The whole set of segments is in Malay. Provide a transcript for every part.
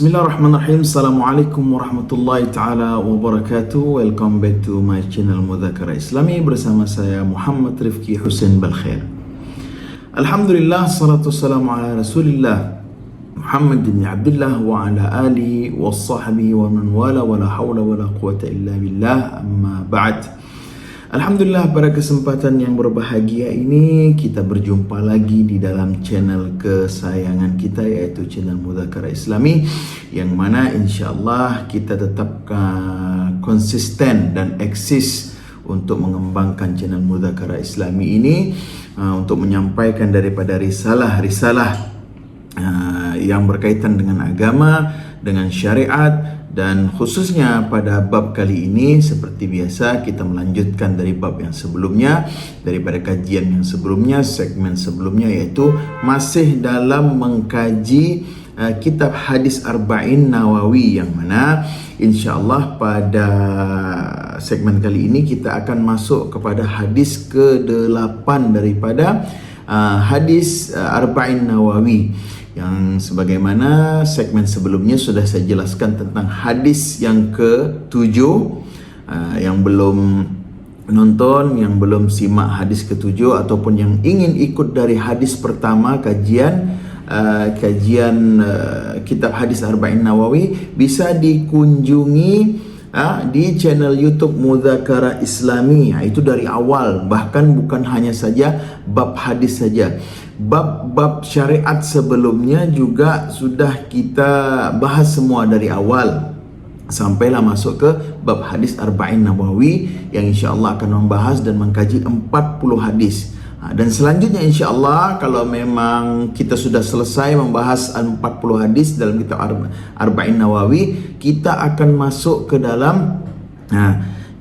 Bismillahirrahmanirrahim. Assalamualaikum warahmatullahi ta'ala wabarakatuh. Welcome back to my channel Mudzakarah Islami bersama saya Muhammad Rifki Hussein Balkhair. Alhamdulillah, salatu wassalamu ala rasulillah Muhammad bin Abdullah wa ala alihi wa sahbihi wa man wala wa la hawla wa la quwata illa billah, amma ba'd. Alhamdulillah, pada kesempatan yang berbahagia ini kita berjumpa lagi di dalam channel kesayangan kita, yaitu channel Mudzakarah Islami, yang mana insyaAllah kita tetap konsisten dan eksis untuk mengembangkan channel Mudzakarah Islami ini, untuk menyampaikan daripada risalah-risalah yang berkaitan dengan agama, dengan syariat. Dan khususnya pada bab kali ini, seperti biasa kita melanjutkan dari bab yang sebelumnya, daripada kajian yang sebelumnya, segmen sebelumnya, yaitu masih dalam mengkaji kitab hadis Arba'in Nawawi, yang mana insyaAllah pada segmen kali ini kita akan masuk kepada hadis ke-8 daripada hadis Arba'in Nawawi, yang sebagaimana segmen sebelumnya sudah saya jelaskan tentang hadis yang ke-7. Yang belum nonton, yang belum simak hadis ke-7, ataupun yang ingin ikut dari hadis pertama kajian kitab hadis Arba'in Nawawi, bisa dikunjungi di channel YouTube Mudzakarah Islami. Itu dari awal, bahkan bukan hanya saja bab hadis saja, bab-bab syariat sebelumnya juga sudah kita bahas semua dari awal, sampailah masuk ke bab hadis Arba'in Nawawi, yang insyaAllah akan membahas dan mengkaji 40 hadis. Dan selanjutnya insyaAllah, kalau memang kita sudah selesai membahas 40 hadis dalam kitab Arba'in Nawawi, kita akan masuk ke dalam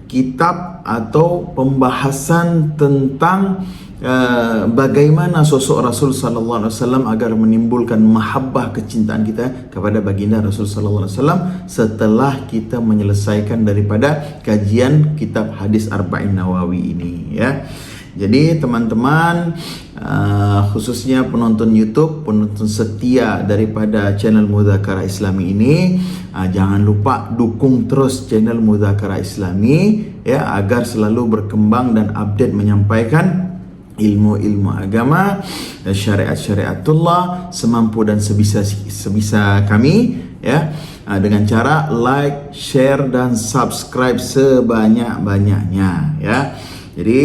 kitab atau pembahasan tentang bagaimana sosok Rasul sallallahu alaihi wasallam agar menimbulkan mahabbah, kecintaan kita kepada baginda Rasul sallallahu alaihi wasallam, setelah kita menyelesaikan daripada kajian kitab hadis Arba'in Nawawi ini, ya. Jadi teman-teman, khususnya penonton YouTube, penonton setia daripada channel Mudzakarah Islami ini, jangan lupa dukung terus channel Mudzakarah Islami, ya, agar selalu berkembang dan update menyampaikan ilmu-ilmu agama, syariat-syariatullah semampu dan sebisa kami, ya, dengan cara like, share dan subscribe sebanyak-banyaknya, ya. Jadi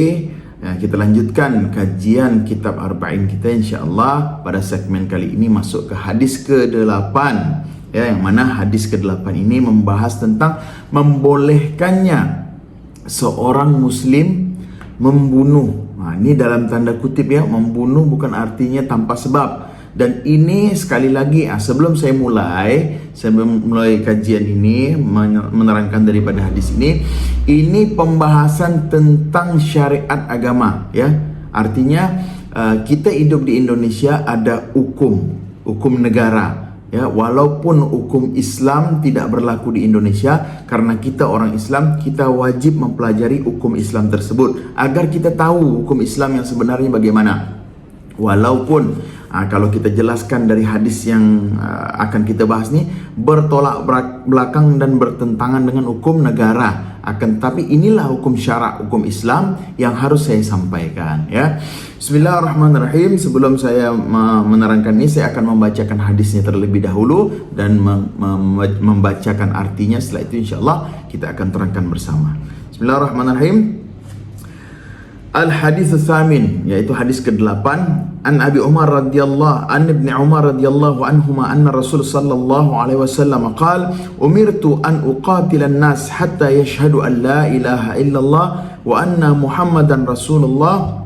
kita lanjutkan kajian kitab Arba'in kita insyaAllah. Pada segmen kali ini masuk ke hadis ke-8, ya, yang mana hadis ke-8 ini membahas tentang membolehkannya seorang muslim membunuh. Ini dalam tanda kutip, ya, membunuh bukan artinya tanpa sebab. Dan ini sekali lagi, sebelum saya mulai kajian ini, menerangkan daripada hadis ini pembahasan tentang syariat agama, ya. Artinya kita hidup di Indonesia, ada hukum negara, ya. Walaupun hukum Islam tidak berlaku di Indonesia, karena kita orang Islam, kita wajib mempelajari hukum Islam tersebut agar kita tahu hukum Islam yang sebenarnya bagaimana. Walaupun kalau kita jelaskan dari hadis yang akan kita bahas ini bertolak belakang dan bertentangan dengan hukum negara, tapi inilah hukum syarak, hukum Islam yang harus saya sampaikan, ya. Bismillahirrahmanirrahim. Sebelum saya menerangkan ini, saya akan membacakan hadisnya terlebih dahulu dan membacakan artinya. Setelah itu insyaAllah kita akan terangkan bersama. Bismillahirrahmanirrahim. Al-hadits tsamin, yaitu hadis ke-8, an Ibni Umar radhiyallahu anhuma anna Rasul sallallahu alaihi wasallam qala umirtu an uqatila an-nas hatta yashhadu an la ilaha illallah wa anna Muhammadan Rasulullah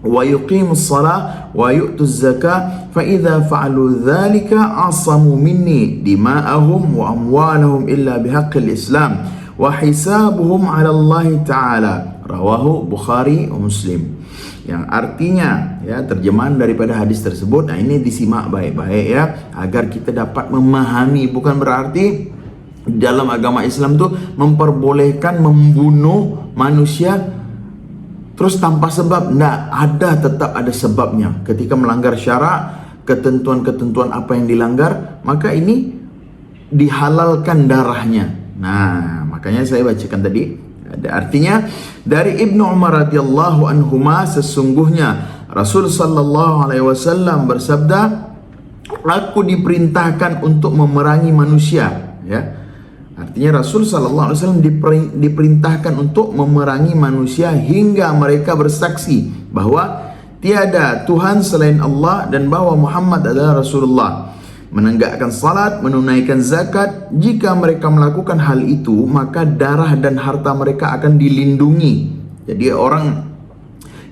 wa yuqimus shalah wa yu'tuz zakah fa idza fa'alu dzalika asamu minni dima'ahum wa amwalahum illa bihaqqil Islam wa hisabuhum 'ala Allah Ta'ala. Rawahu Bukhari wa Muslim. Yang artinya, ya, terjemahan daripada hadis tersebut. Ini disimak baik-baik, ya, agar kita dapat memahami. Bukan berarti dalam agama Islam tuh memperbolehkan membunuh manusia terus tanpa sebab. Tetap ada sebabnya. Ketika melanggar syarak, ketentuan-ketentuan apa yang dilanggar, maka ini dihalalkan darahnya. Nah, makanya saya bacakan tadi. Artinya dari Ibnu Umar radhiyallahu anhuma, sesungguhnya Rasul sallallahu alaihi wasallam bersabda, aku diperintahkan untuk memerangi manusia, ya. Artinya Rasul sallallahu alaihi wasallam diperintahkan untuk memerangi manusia hingga mereka bersaksi bahwa tiada Tuhan selain Allah dan bahwa Muhammad adalah Rasulullah, menegakkan salat, menunaikan zakat. Jika mereka melakukan hal itu, maka darah dan harta mereka akan dilindungi. Jadi orang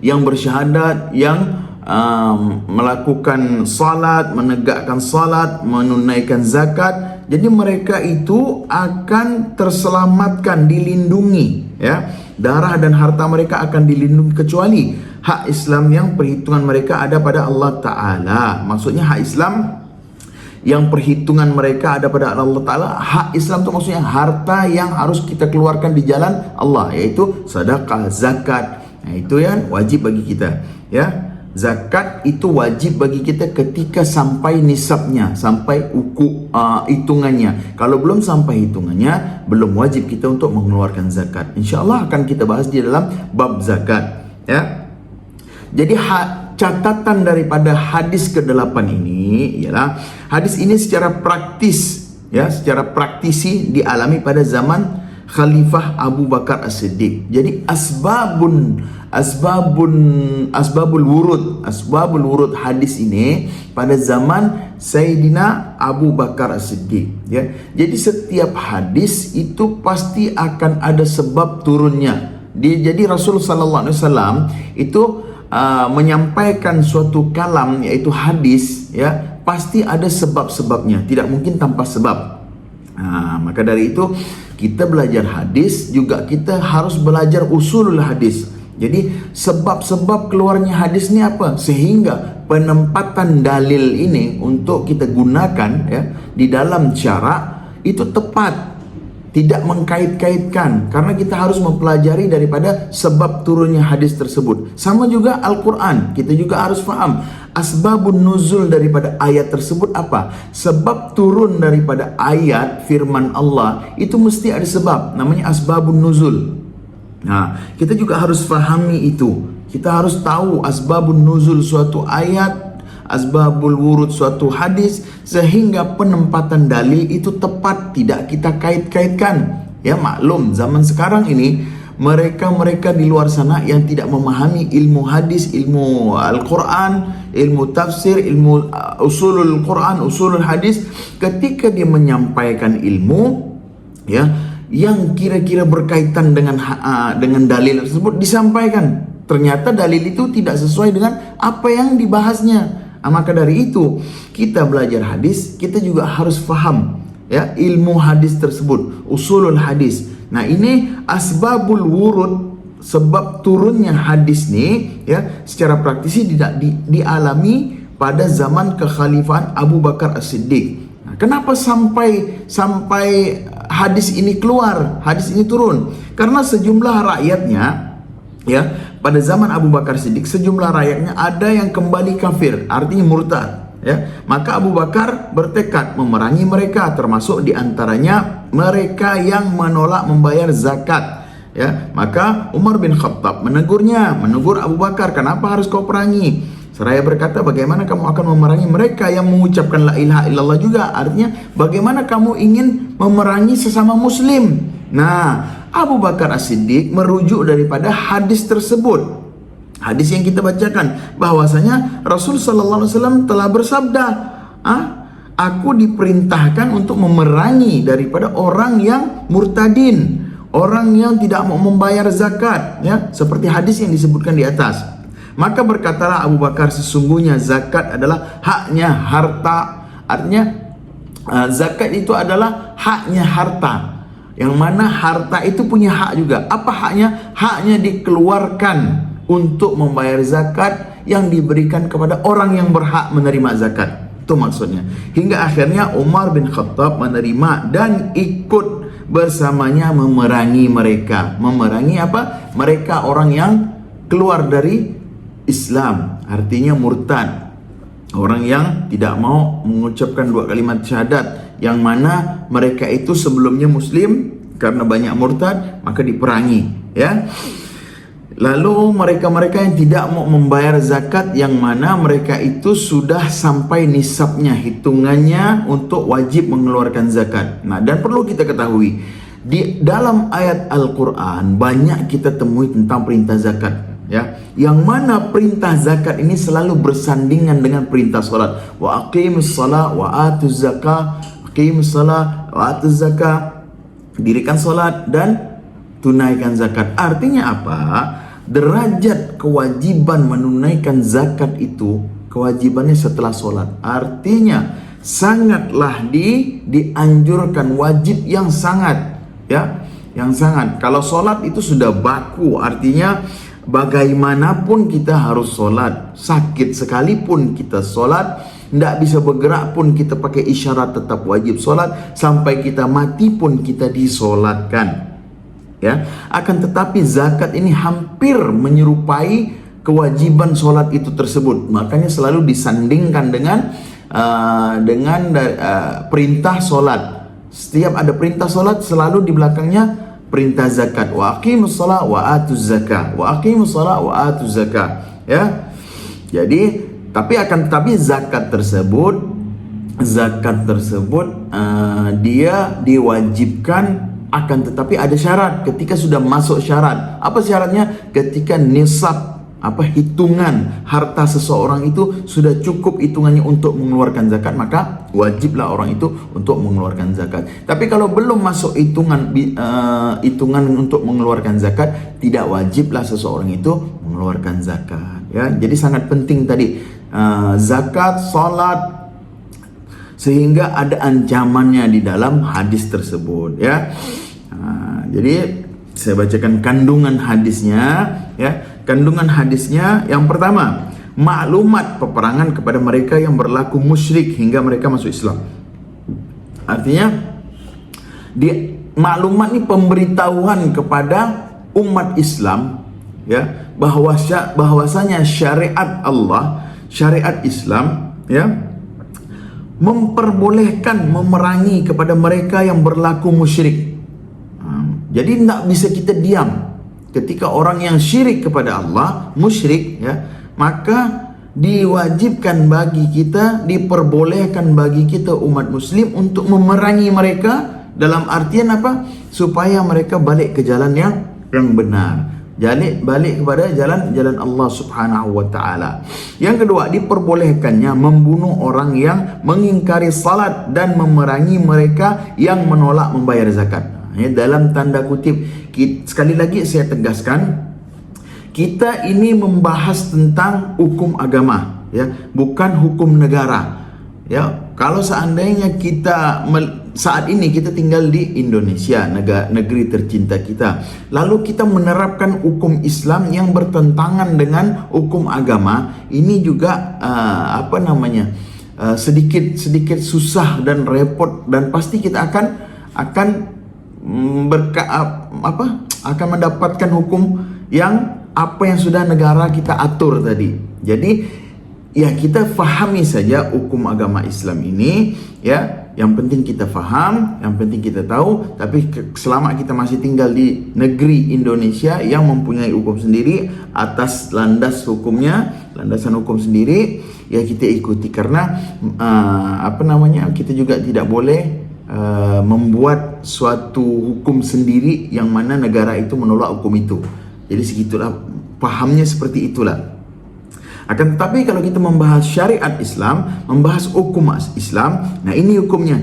yang bersyahadat, yang melakukan salat, menegakkan salat, menunaikan zakat, jadi mereka itu akan terselamatkan, dilindungi, ya. Darah dan harta mereka akan dilindungi, kecuali hak Islam yang perhitungan mereka ada pada Allah Ta'ala. Maksudnya hak Islam yang perhitungan mereka ada pada Allah Ta'ala. Hak Islam itu maksudnya harta yang harus kita keluarkan di jalan Allah, yaitu sedekah, zakat. Nah, itu yang wajib bagi kita, ya. Zakat itu wajib bagi kita ketika sampai nisabnya, sampai hitungannya. Kalau belum sampai hitungannya, belum wajib kita untuk mengeluarkan zakat. InsyaAllah akan kita bahas di dalam bab zakat, ya. Jadi catatan daripada hadis ke-8 ini ialah hadis ini secara praktis, ya, secara praktisi dialami pada zaman Khalifah Abu Bakar As-Siddiq. Jadi asbabul wurud hadis ini pada zaman Sayyidina Abu Bakar As-Siddiq, ya. Jadi setiap hadis itu pasti akan ada sebab turunnya. Jadi Rasul sallallahu alaihi wasallam itu menyampaikan suatu kalam, yaitu hadis, ya, pasti ada sebab-sebabnya, tidak mungkin tanpa sebab. Maka dari itu kita belajar hadis juga kita harus belajar usulul hadis. Jadi sebab-sebab keluarnya hadis ini apa, sehingga penempatan dalil ini untuk kita gunakan, ya, di dalam syara itu tepat, tidak mengkait-kaitkan, karena kita harus mempelajari daripada sebab turunnya hadis tersebut. Sama juga Al-Quran, kita juga harus faham asbabun nuzul daripada ayat tersebut apa. Sebab turun daripada ayat firman Allah itu mesti ada sebab, namanya asbabun nuzul. Nah, kita juga harus fahami itu. Kita harus tahu asbabun nuzul suatu ayat, asbabul wurud suatu hadis, sehingga penempatan dalil itu tepat, tidak kita kait-kaitkan. Ya, maklum zaman sekarang ini mereka di luar sana yang tidak memahami ilmu hadis, ilmu Al-Quran, ilmu tafsir, ilmu usulul Quran, usulul hadis, ketika dia menyampaikan ilmu, ya, yang kira-kira berkaitan dengan dalil tersebut disampaikan, ternyata dalil itu tidak sesuai dengan apa yang dibahasnya. Maka dari itu kita belajar hadis, kita juga harus faham, ya, ilmu hadis tersebut, usulul hadis. Nah, ini asbabul wurud, sebab turunnya hadis nih, ya, secara praktisi tidak dialami pada zaman kekhalifahan Abu Bakar As-Siddiq. Nah, kenapa sampai hadis ini keluar, hadis ini turun? Karena sejumlah rakyatnya, ya, pada zaman Abu Bakar Siddiq, sejumlah rakyatnya ada yang kembali kafir, artinya murtad, ya. Maka Abu Bakar bertekad memerangi mereka, termasuk diantaranya mereka yang menolak membayar zakat, ya. Maka Umar bin Khattab menegur Abu Bakar, kenapa harus kau perangi? Seraya berkata, bagaimana kamu akan memerangi mereka yang mengucapkan la ilaha illallah juga? Artinya bagaimana kamu ingin memerangi sesama muslim? Nah, Abu Bakar As-Siddiq merujuk daripada hadis tersebut. Hadis yang kita bacakan bahwasanya Rasul sallallahu alaihi wasallam telah bersabda, aku diperintahkan untuk memerangi daripada orang yang murtadin, orang yang tidak mau membayar zakat, ya, seperti hadis yang disebutkan di atas. Maka berkatalah Abu Bakar, sesungguhnya zakat adalah haknya harta. Artinya zakat itu adalah haknya harta, yang mana harta itu punya hak juga. Apa haknya? Haknya dikeluarkan untuk membayar zakat yang diberikan kepada orang yang berhak menerima zakat. Itu maksudnya. Hingga akhirnya Umar bin Khattab menerima dan ikut bersamanya memerangi mereka. Memerangi apa? Mereka orang yang keluar dari Islam, artinya murtad. Orang yang tidak mau mengucapkan dua kalimat syahadat, yang mana mereka itu sebelumnya muslim, karena banyak murtad maka diperangi, ya. Lalu mereka-mereka yang tidak mau membayar zakat, yang mana mereka itu sudah sampai nisabnya, hitungannya untuk wajib mengeluarkan zakat. Nah, dan perlu kita ketahui, di dalam ayat Al-Quran banyak kita temui tentang perintah zakat, ya. Yang mana perintah zakat ini selalu bersandingan dengan perintah salat. Wa aqimus salat wa atuz zakah. Aqimus salat wa atuz zakah. Dirikan salat dan tunaikan zakat. Artinya apa? Derajat kewajiban menunaikan zakat itu kewajibannya setelah solat. Artinya sangatlah dianjurkan, wajib yang sangat, ya, yang sangat. Kalau solat itu sudah baku, artinya bagaimanapun kita harus solat. Sakit sekalipun kita solat, tidak bisa bergerak pun kita pakai isyarat, tetap wajib solat. Sampai kita mati pun kita disolatkan, ya. Akan tetapi zakat ini hampir menyerupai kewajiban solat itu tersebut. Makanya selalu disandingkan dengan perintah solat. Setiap ada perintah solat selalu di belakangnya perintah zakat. Wa aqimus shalah wa atuz zakah. Wa aqimus shalah wa atuz zakah, ya. Jadi tapi zakat tersebut dia diwajibkan. Akan tetapi ada syarat. Ketika sudah masuk syarat, apa syaratnya? Ketika nisab, hitungan harta seseorang itu sudah cukup hitungannya untuk mengeluarkan zakat, maka wajiblah orang itu untuk mengeluarkan zakat. Tapi kalau belum masuk hitungan untuk mengeluarkan zakat, tidak wajiblah seseorang itu mengeluarkan zakat, ya. Jadi sangat penting tadi zakat, salat, sehingga ada ancamannya di dalam hadis tersebut, ya. Jadi saya bacakan kandungan hadisnya, ya. Kandungan hadisnya yang pertama, maklumat peperangan kepada mereka yang berlaku musyrik hingga mereka masuk Islam. Artinya di maklumat ini pemberitahuan kepada umat Islam, ya, bahwasanya syariat Allah, syariat Islam, ya, memperbolehkan memerangi kepada mereka yang berlaku musyrik. Jadi tidak bisa kita diam ketika orang yang syirik kepada Allah, musyrik, ya, maka diwajibkan bagi kita, diperbolehkan bagi kita umat muslim untuk memerangi mereka. Dalam artian apa? Supaya mereka balik ke jalan yang benar, balik kepada jalan Allah Subhanahu wa taala. Yang kedua, diperbolehkannya membunuh orang yang mengingkari salat dan memerangi mereka yang menolak membayar zakat. Dalam tanda kutip, sekali lagi saya tegaskan, kita ini membahas tentang hukum agama, ya, bukan hukum negara, ya. Kalau seandainya saat ini kita tinggal di Indonesia, negeri tercinta kita, lalu kita menerapkan hukum Islam yang bertentangan dengan hukum agama, ini juga sedikit susah dan repot, dan pasti kita akan mendapatkan hukum yang sudah negara kita atur tadi. Jadi ya, kita fahami saja hukum agama Islam ini, ya. Yang penting kita faham, yang penting kita tahu. Tapi selama kita masih tinggal di negeri Indonesia yang mempunyai hukum sendiri, atas landasan hukum sendiri, ya kita ikuti. Karena kita juga tidak boleh membuat suatu hukum sendiri yang mana negara itu menolak hukum itu. Jadi segitulah pahamnya, seperti itulah. Akan tetapi kalau kita membahas syariat Islam, membahas hukum Islam, nah ini hukumnya,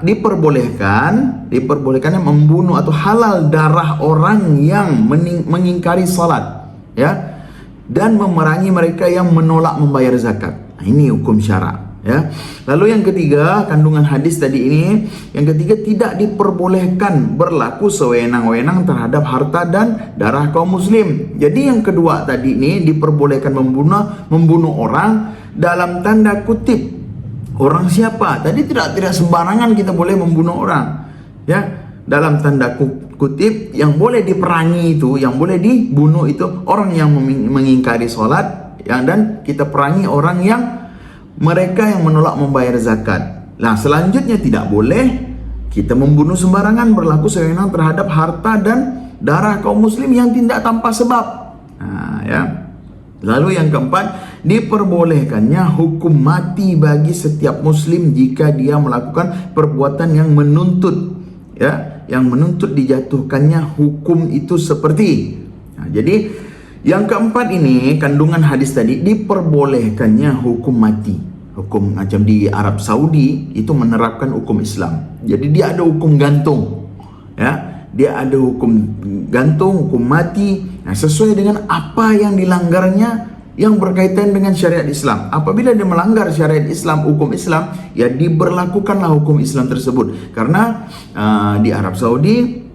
diperbolehkannya membunuh atau halal darah orang yang mengingkari salat, ya, dan memerangi mereka yang menolak membayar zakat. Nah, ini hukum syara, ya. Lalu yang ketiga, kandungan hadis tadi ini, yang ketiga, tidak diperbolehkan berlaku sewenang-wenang terhadap harta dan darah kaum muslim. Jadi yang kedua tadi ini diperbolehkan membunuh orang dalam tanda kutip. Orang siapa? Tadi tidak sembarangan kita boleh membunuh orang, ya. Dalam tanda kutip, yang boleh diperangi itu, yang boleh dibunuh itu orang yang mengingkari sholat, dan kita perangi orang yang mereka yang menolak membayar zakat. Nah, selanjutnya tidak boleh kita membunuh sembarangan, berlaku sewenang terhadap harta dan darah kaum muslim yang tidak tanpa sebab. Ya. Lalu yang keempat, diperbolehkannya hukum mati bagi setiap muslim jika dia melakukan perbuatan yang menuntut, ya, yang menuntut dijatuhkannya hukum itu seperti. Jadi yang keempat ini, kandungan hadis tadi, diperbolehkannya hukum mati. Hukum macam di Arab Saudi itu menerapkan hukum Islam. Jadi dia ada hukum gantung, ya, dia ada hukum gantung, hukum mati, sesuai dengan apa yang dilanggarnya yang berkaitan dengan syariat Islam. Apabila dia melanggar syariat Islam, hukum Islam, ya diberlakukanlah hukum Islam tersebut. Karena di Arab Saudi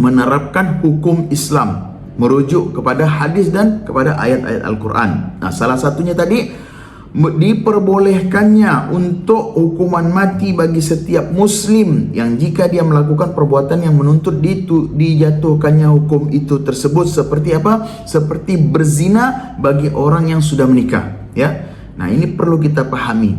menerapkan hukum Islam merujuk kepada hadis dan kepada ayat-ayat Al-Quran. Nah, salah satunya tadi, diperbolehkannya untuk hukuman mati bagi setiap muslim yang jika dia melakukan perbuatan yang menuntut dijatuhkannya hukum itu tersebut. Seperti apa? Seperti berzina bagi orang yang sudah menikah, ya. Nah, ini perlu kita pahami.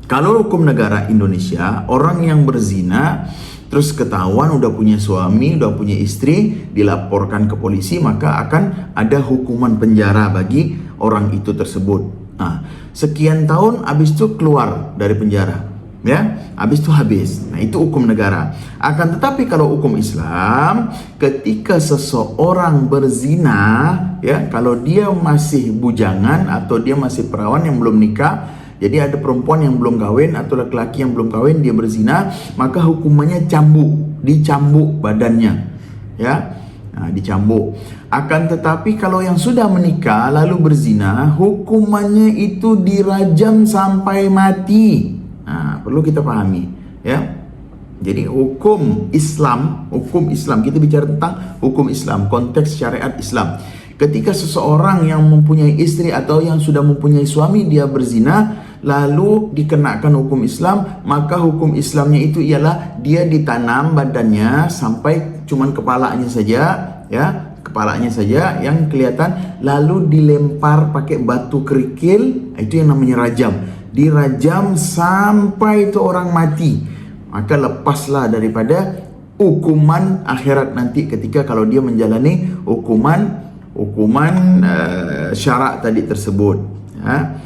Kalau hukum negara Indonesia, orang yang berzina terus ketahuan udah punya suami, udah punya istri, dilaporkan ke polisi, maka akan ada hukuman penjara bagi orang itu tersebut. Nah, sekian tahun habis itu keluar dari penjara, ya, habis itu habis. Nah, itu hukum negara. Akan tetapi kalau hukum Islam, ketika seseorang berzina, ya, kalau dia masih bujangan atau dia masih perawan yang belum nikah, jadi ada perempuan yang belum kawin atau laki-laki yang belum kawin, dia berzina, maka hukumannya cambuk, dicambuk badannya, ya. Nah, dicambuk. Akan tetapi kalau yang sudah menikah lalu berzina, hukumannya itu dirajam sampai mati. Nah, perlu kita pahami, ya. Jadi hukum Islam kita bicara tentang hukum Islam, konteks syariat Islam. Ketika seseorang yang mempunyai istri atau yang sudah mempunyai suami dia berzina, lalu dikenakan hukum Islam, maka hukum Islamnya itu ialah dia ditanam badannya sampai cuman kepalanya saja, ya, kepalanya saja yang kelihatan, lalu dilempar pakai batu kerikil, itu yang namanya rajam. Dirajam sampai itu orang mati, maka lepaslah daripada hukuman akhirat nanti ketika kalau dia menjalani hukuman syarak tadi tersebut, ya.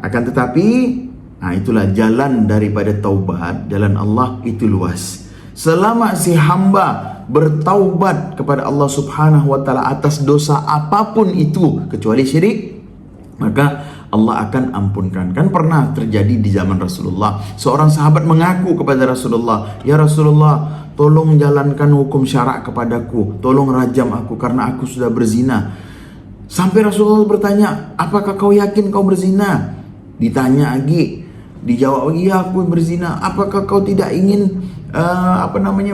Akan tetapi, nah itulah jalan daripada taubat, jalan Allah itu luas. Selama si hamba bertaubat kepada Allah Subhanahu wa taala atas dosa apapun itu kecuali syirik, maka Allah akan ampunkan. Kan pernah terjadi di zaman Rasulullah, seorang sahabat mengaku kepada Rasulullah, "Ya Rasulullah, tolong jalankan hukum syarak kepadaku, tolong rajam aku karena aku sudah berzina." Sampai Rasulullah bertanya, "Apakah kau yakin kau berzina?" Ditanya lagi, dijawab lagi, "Ya, aku berzina." "Apakah kau tidak ingin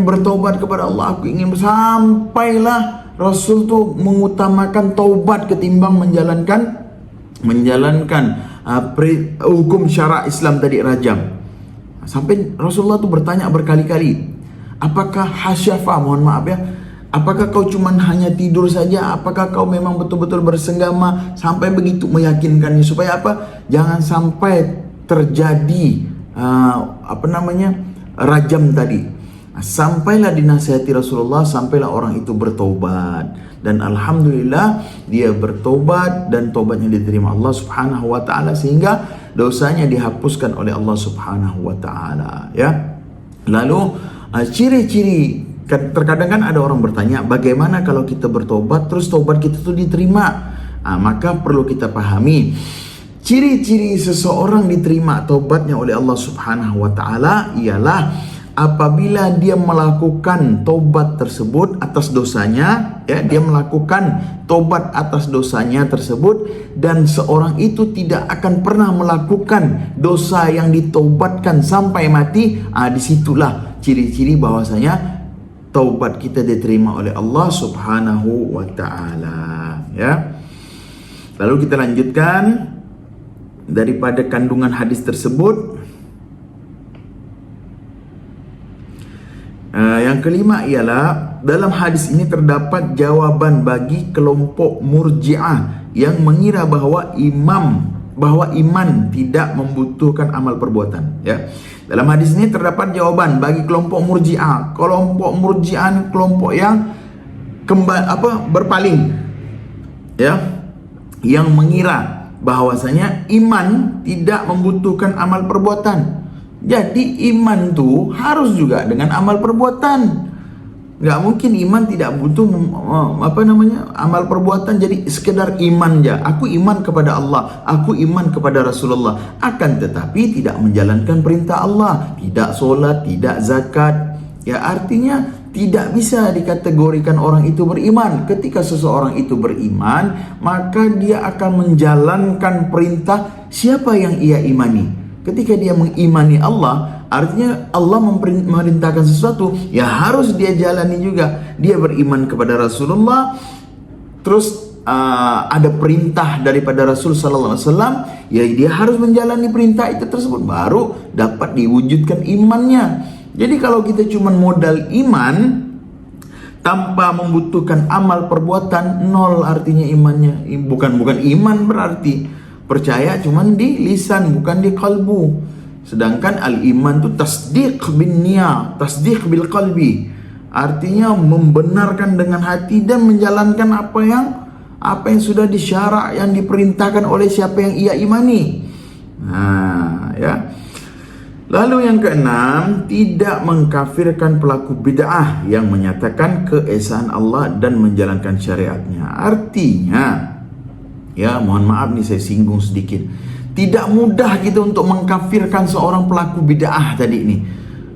bertobat kepada Allah?" "Aku ingin." Sampailah Rasul tuh mengutamakan taubat ketimbang menjalankan hukum syarak Islam tadi, rajam. Sampai Rasulullah tuh bertanya berkali-kali, "Apakah hasyafa, mohon maaf ya, apakah kau cuman hanya tidur saja? Apakah kau memang betul-betul bersenggama?" Sampai begitu meyakinkannya supaya apa? Jangan sampai terjadi rajam tadi. Sampailah dinasihati Rasulullah, sampailah orang itu bertobat, dan alhamdulillah dia bertobat dan tobatnya diterima Allah Subhanahu wa taala sehingga dosanya dihapuskan oleh Allah Subhanahu wa taala, ya. Lalu ciri-ciri, terkadang kan ada orang bertanya, bagaimana kalau kita bertobat terus tobat kita itu diterima? Maka perlu kita pahami ciri-ciri seseorang diterima tobatnya oleh Allah Subhanahu wa taala ialah apabila dia melakukan tobat tersebut atas dosanya, ya, dia melakukan tobat atas dosanya tersebut dan seorang itu tidak akan pernah melakukan dosa yang ditobatkan sampai mati. Disitulah ciri-ciri bahwasanya taubat kita diterima oleh Allah Subhanahu wa taala, ya. Lalu kita lanjutkan daripada kandungan hadis tersebut. Yang kelima ialah dalam hadis ini terdapat jawaban bagi kelompok Murji'ah yang mengira bahwa imam bahwa iman tidak membutuhkan amal perbuatan, ya. Dalam hadis ini terdapat jawaban bagi kelompok Murji'ah. Kelompok Murji'ah kelompok yang berpaling, ya, yang mengira bahwasanya iman tidak membutuhkan amal perbuatan. Jadi iman tuh harus juga dengan amal perbuatan. Nggak mungkin iman tidak butuh amal perbuatan. Jadi sekedar iman aja. Aku iman kepada Allah, aku iman kepada Rasulullah, akan tetapi tidak menjalankan perintah Allah, tidak solat, tidak zakat. Ya, artinya tidak bisa dikategorikan orang itu beriman. Ketika seseorang itu beriman, maka dia akan menjalankan perintah siapa yang ia imani. Ketika dia mengimani Allah, artinya Allah memerintahkan sesuatu, ya harus dia jalani juga. Dia beriman kepada Rasulullah, terus ada perintah daripada Rasul Sallallahu Alaihi Wasallam, ya dia harus menjalani perintah itu tersebut, baru dapat diwujudkan imannya. Jadi kalau kita cuma modal iman tanpa membutuhkan amal perbuatan, nol artinya imannya. Bukan iman berarti. Percaya cuman di lisan, bukan di kalbu. Sedangkan al-iman itu tasdiq bin niyah, tasdiq bil qalbi. Artinya membenarkan dengan hati dan menjalankan apa yang sudah disyarak, yang diperintahkan oleh siapa yang ia imani. Nah, ya. Lalu yang keenam, tidak mengkafirkan pelaku bid'ah yang menyatakan keesaan Allah dan menjalankan syariatnya. Artinya, ya, mohon maaf nih saya singgung sedikit. Tidak mudah kita untuk mengkafirkan seorang pelaku bid'ah tadi ini.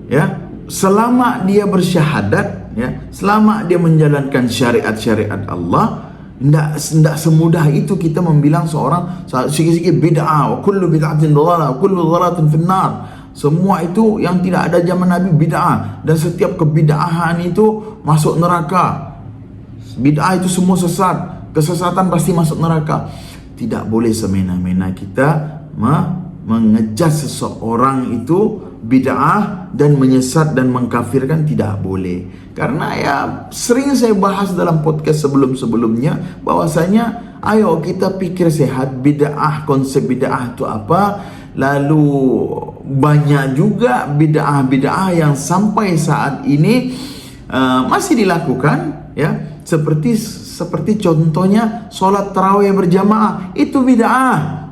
Ya, selama dia bersyahadat, ya, selama dia menjalankan syariat-syariat Allah, tidak semudah itu kita membilang seorang sikit-sikit bid'ah, wa kullu bid'atin dhalalah, wa kullu dhalalatin finnar. Semua itu yang tidak ada zaman Nabi bid'ah, dan setiap kebid'ahan itu masuk neraka. Bid'ah itu semua sesat. Kesesatan pasti masuk neraka. Tidak boleh semena-mena kita mengejat seseorang itu bid'ah dan menyesat dan mengkafirkan, tidak boleh. Karena ya sering saya bahas dalam podcast sebelum-sebelumnya bahwasanya ayo kita pikir sehat, bid'ah, konsep bid'ah itu apa. Lalu banyak juga bid'ah-bid'ah yang sampai saat ini masih dilakukan, ya. Seperti contohnya solat tarawih berjamaah, itu bid'ah.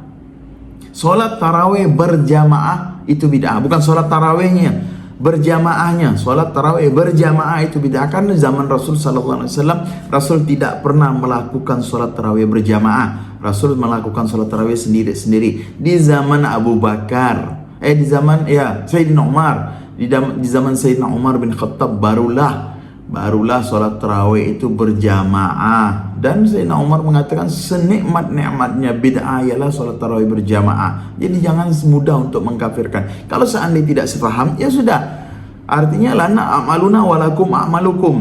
Solat tarawih berjamaah itu bid'ah, bukan solat tarawihnya, berjamaahnya. Solat tarawih berjamaah itu bid'ah, karena zaman Rasul Sallallahu Alaihi Wasallam, Rasul tidak pernah melakukan solat tarawih berjamaah. Rasul melakukan solat tarawih sendiri-sendiri. Di zaman Abu Bakar, di zaman Sayyidina Umar, di zaman Sayyidina Umar bin Khattab barulah sholat tarawih itu berjamaah. Dan Sayyidina Umar mengatakan senikmat-nikmatnya bid'ah ialah sholat tarawih berjamaah. Jadi jangan mudah untuk mengkafirkan. Kalau seandainya tidak sepaham, ya sudah, artinya lana a'maluna walakum a'malukum.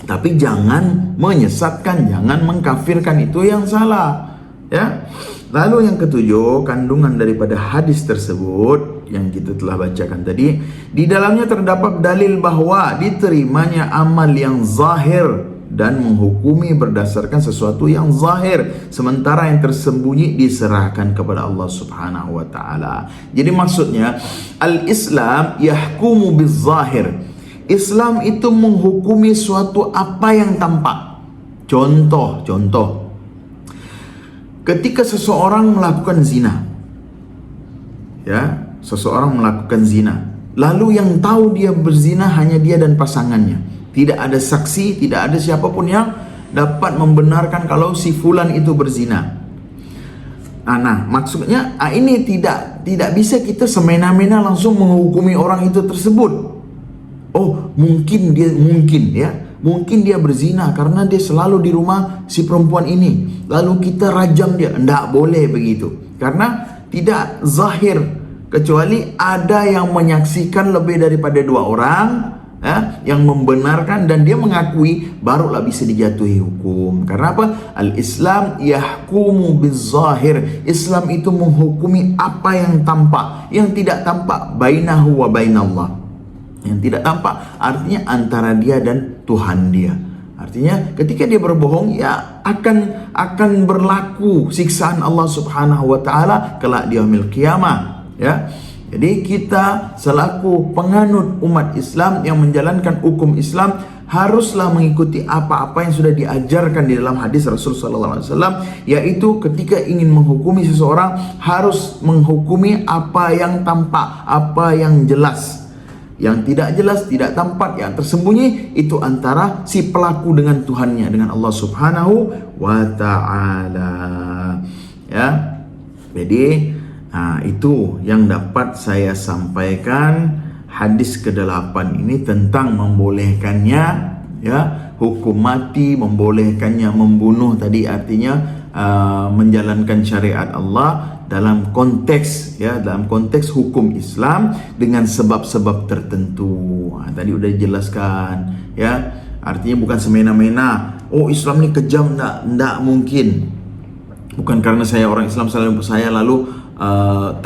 Tapi jangan menyesatkan, jangan mengkafirkan, itu yang salah, ya. Lalu yang ketujuh, kandungan daripada hadis tersebut yang kita telah bacakan tadi, di dalamnya terdapat dalil bahwa diterimanya amal yang zahir dan menghukumi berdasarkan sesuatu yang zahir, sementara yang tersembunyi diserahkan kepada Allah Subhanahu wa taala. Jadi maksudnya al-Islam yahkumu biz-zahir. Islam itu menghukumi suatu apa yang tampak. Contoh. Ketika seseorang melakukan zina, ya, seseorang melakukan zina, lalu yang tahu dia berzina hanya dia dan pasangannya. Tidak ada saksi, tidak ada siapapun yang dapat membenarkan kalau si fulan itu berzina. Nah, maksudnya ini tidak bisa kita semena-mena langsung menghukumi orang itu tersebut. Oh, mungkin dia berzina karena dia selalu di rumah si perempuan ini, lalu kita rajam dia. Tidak boleh begitu, karena tidak zahir, kecuali ada yang menyaksikan lebih daripada 2 orang, yang membenarkan dan dia mengakui, barulah bisa dijatuhi hukum. Karena apa? Al-Islam yahkumu biz-zahir. Islam itu menghukumi apa yang tampak. Yang tidak tampak bainahu wa bainallah. Yang tidak tampak artinya antara dia dan Tuhan dia. Artinya ketika dia berbohong, ya akan berlaku siksaan Allah Subhanahu wa taala kelak di yaumil qiyamah, ya. Jadi kita selaku penganut umat Islam yang menjalankan hukum Islam haruslah mengikuti apa-apa yang sudah diajarkan di dalam hadis Rasulullah SAW, yaitu ketika ingin menghukumi seseorang harus menghukumi apa yang tampak, apa yang jelas. Yang tidak jelas, tidak tampak, yang tersembunyi itu antara si pelaku dengan Tuhannya, dengan Allah Subhanahu wa ta'ala, ya. Jadi itu yang dapat saya sampaikan. Hadis ke-8 ini tentang membolehkannya, ya, hukum mati, membolehkannya membunuh tadi, artinya menjalankan syariat Allah dalam konteks, ya, dalam konteks hukum Islam dengan sebab-sebab tertentu. Tadi udah dijelaskan, ya. Artinya bukan semena-mena, oh Islam ini kejam, enggak mungkin. Bukan karena saya orang Islam saya lalu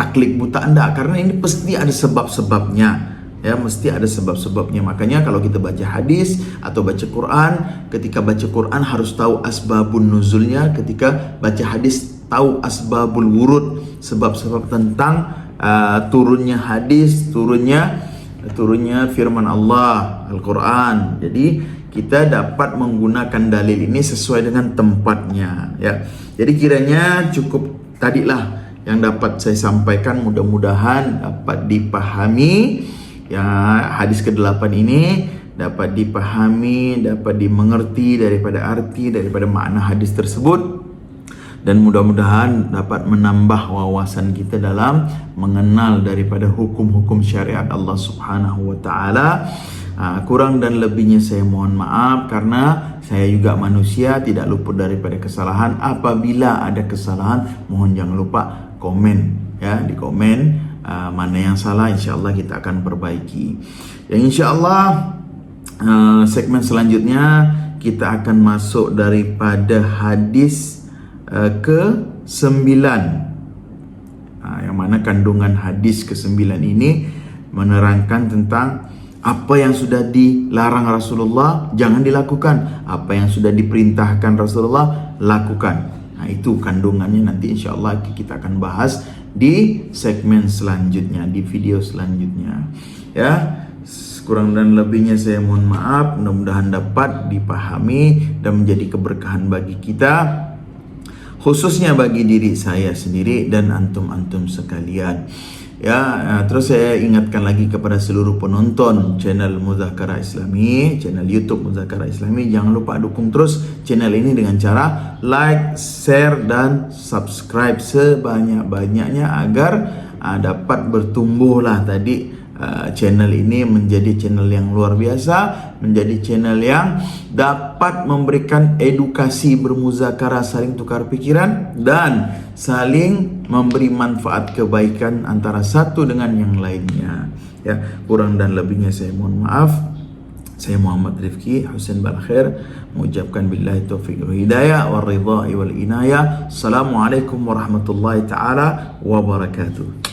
taklid buta, enggak, karena ini pasti ada sebab-sebabnya, ya, mesti ada sebab-sebabnya. Makanya kalau kita baca hadis atau baca Quran, ketika baca Quran harus tahu asbabun nuzulnya, ketika baca hadis tahu asbabul wurud, sebab-sebab tentang turunnya hadis, turunnya firman Allah Al-Quran. Jadi kita dapat menggunakan dalil ini sesuai dengan tempatnya, ya. Jadi kiranya cukup tadilah yang dapat saya sampaikan, mudah-mudahan dapat dipahami, ya, hadis ke-8 ini dapat dipahami, dapat dimengerti daripada arti, daripada makna hadis tersebut, dan mudah-mudahan dapat menambah wawasan kita dalam mengenal daripada hukum-hukum syariat Allah Subhanahu wa taala. Kurang dan lebihnya saya mohon maaf, karena saya juga manusia, tidak luput daripada kesalahan. Apabila ada kesalahan, mohon jangan lupa komen, ya, di komen mana yang salah, insyaallah kita akan perbaiki. Dan insyaallah segmen selanjutnya kita akan masuk daripada hadis ke-9, yang mana kandungan hadis ke-9 ini menerangkan tentang apa yang sudah dilarang Rasulullah jangan dilakukan, apa yang sudah diperintahkan Rasulullah lakukan. Itu kandungannya, nanti insyaallah kita akan bahas di segmen selanjutnya, di video selanjutnya, ya. Kurang dan lebihnya saya mohon maaf, mudah-mudahan dapat dipahami dan menjadi keberkahan bagi kita, khususnya bagi diri saya sendiri dan antum-antum sekalian. Ya, terus saya ingatkan lagi kepada seluruh penonton channel Mudzakarah Islami, channel YouTube Mudzakarah Islami, jangan lupa dukung terus channel ini dengan cara like, share, dan subscribe sebanyak-banyaknya agar dapat bertumbuhlah tadi channel ini menjadi channel yang luar biasa, menjadi channel yang dapat memberikan edukasi bermuzakarah, saling tukar pikiran dan saling memberi manfaat kebaikan antara satu dengan yang lainnya, ya. Kurang dan lebihnya saya mohon maaf. Saya Muhammad Rifki Husain Balkhair mengucapkan billahi taufiq wal hidayah wal ridha wal inayah. Assalamualaikum warahmatullahi taala wabarakatuh.